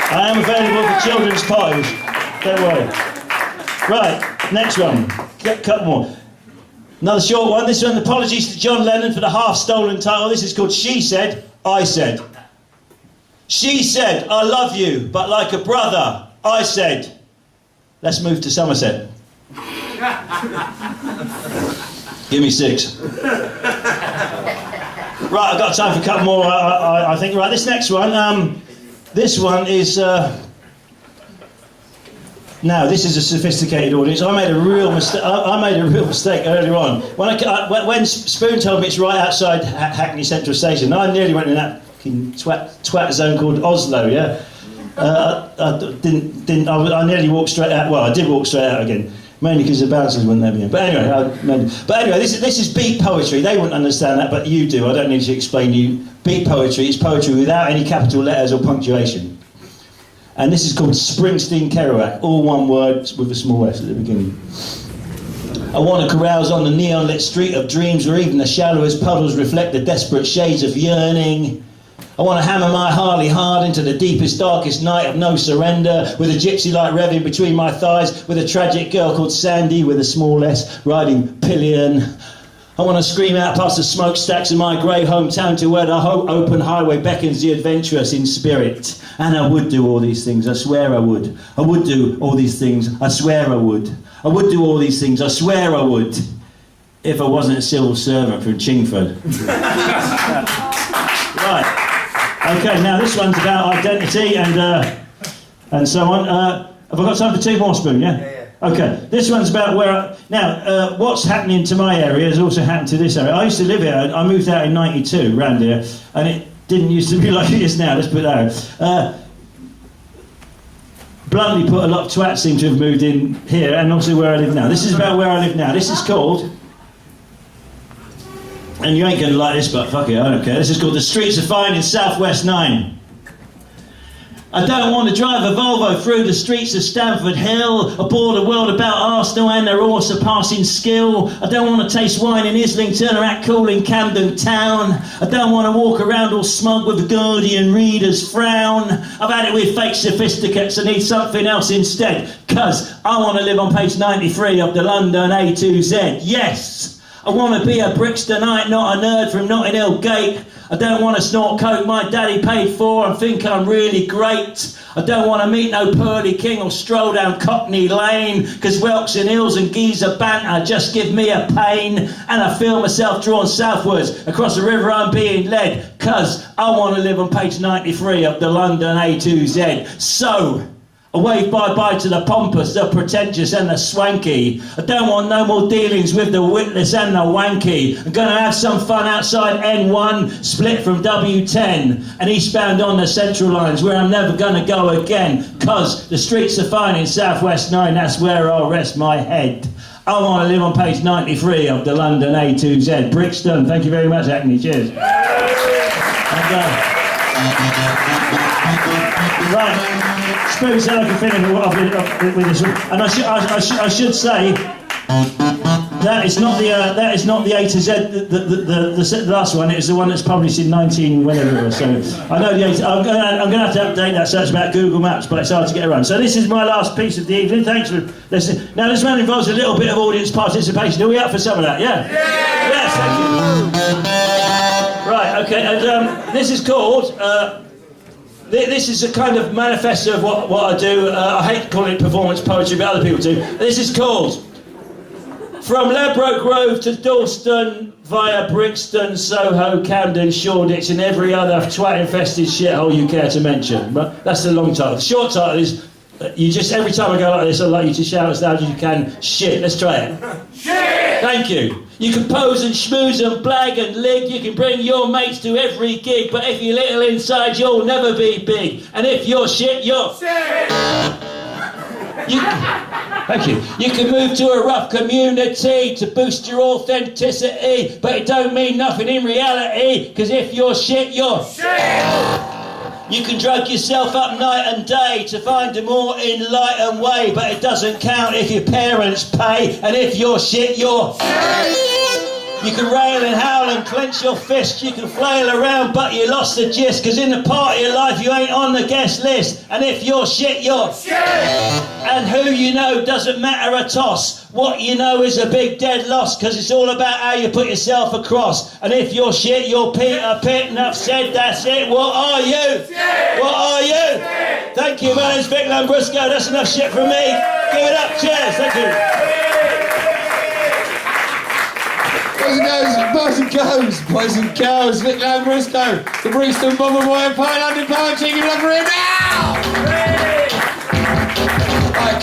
I am available for children's pies. Don't worry. Right, next one. Couple more. Another short one. This one, apologies to John Lennon for the half-stolen title. This is called She Said, I Said. She said, I love you, but like a brother, I said. Let's move to Somerset. Give me 6. Right, I've got time for a couple more, I think. Right, this next one. This one is... Now, this is a sophisticated audience. I made a real mistake earlier on. When Spoon told me it's right outside Hackney Central Station, I nearly went in that fucking twat zone called Oslo, yeah? I nearly walked straight out. Well, I did walk straight out again. Mainly because the bouncers wouldn't let me in. But anyway, this is beat poetry. They wouldn't understand that, but you do. I don't need to explain to you. Beat poetry is poetry without any capital letters or punctuation. And this is called Springsteen Kerouac, all one word with a small s at the beginning. I want to carouse on the neon-lit street of dreams where even the shallowest puddles reflect the desperate shades of yearning. I want to hammer my Harley hard into the deepest, darkest night of no surrender, with a gypsy light revving between my thighs, with a tragic girl called Sandy with a small s riding pillion. I want to scream out past the smokestacks of my grey hometown to where the open highway beckons the adventurous in spirit. And I would do all these things, I swear I would. I would do all these things, I swear I would. I would do all these things, I swear I would. If I wasn't a civil servant from Chingford. Right. Okay, now this one's about identity and so on. Have I got time for 2 more, Spoon, yeah? Okay, this one's about where... Now, what's happening to my area has also happened to this area. I used to live here. I moved out in 92, round here, and it didn't used to be like it is now, let's put that out. Bluntly put, a lot of twats seem to have moved in here, and also where I live now. This is about where I live now. This is called... And you ain't going to like this, but fuck it, I don't care. This is called The Streets Are Fine in Southwest 9. I don't want to drive a Volvo through the streets of Stamford Hill, aboard a world about Arsenal and their all-surpassing skill. I don't want to taste wine in Islington or act cool in Camden Town. I don't want to walk around all smug with the Guardian reader's frown. I've had it with fake sophisticates, I need something else instead, 'cause I want to live on page 93 of the London A to Z. Yes! I want to be a Brixtonite, not a nerd from Notting Hill Gate. I don't want to snort coke my daddy paid for and think I'm really great. I don't want to meet no Pearly King or stroll down Cockney Lane, 'cause Welks and Hills and geezer banter just give me a pain. And I feel myself drawn southwards across the river I'm being led, 'cause I want to live on page 93 of the London A to Z. So... I wave bye-bye to the pompous, the pretentious and the swanky. I don't want no more dealings with the witless and the wanky. I'm going to have some fun outside N1, split from W10, and eastbound on the central lines where I'm never going to go again. 'Cause the streets are fine in Southwest 9, that's where I'll rest my head. I want to live on page 93 of the London A to Z. Brixton, thank you very much, Hackney, cheers. Right. Spoon said I can finish with this one, and I should say that is not the A to Z. The last one. It's the one that's published in 19 whenever it was. So I know the A. I'm going to have to update that. So it's about Google Maps, but it's hard to get around. So this is my last piece of the evening. Thanks for listening. Now this one involves a little bit of audience participation. Are we up for some of that? Yeah. Yes. Thank you. Right. Okay. And this is called. This is a kind of manifesto of what I do. I hate calling it performance poetry, but other people do. This is called From Ladbroke Grove to Dalston, via Brixton, Soho, Camden, Shoreditch, and every other twat-infested shithole you care to mention. But that's the long title. The short title is, every time I go like this, I'd like you to shout as loud as you can, shit. Let's try it. Shit! Thank you. You can pose and schmooze and blag and lig, you can bring your mates to every gig, but if you're little inside, you'll never be big. And if you're shit, you're shit! Thank you. You can move to a rough community to boost your authenticity, but it don't mean nothing in reality, because if you're shit, you're shit! You can drug yourself up night and day to find a more enlightened way, but it doesn't count if your parents pay, and if you're shit, you're shit! You can rail and howl and clench your fist. You can flail around, but you lost the gist. Cause in the part of your life, you ain't on the guest list. And if you're shit, you're shit. And who you know doesn't matter a toss. What you know is a big dead loss. Cause it's all about how you put yourself across. And if you're shit, you're Peter Pitt. Enough said, that's it. What are you? Shit. What are you? Shit. Thank you, my name's Vic Lambrusco. That's enough shit from me. Give it up. Cheers. Thank you. Boys and girls, Vic Lambrusco, the Brixton Bomber Boy, and £500 chicken up for him now! Right,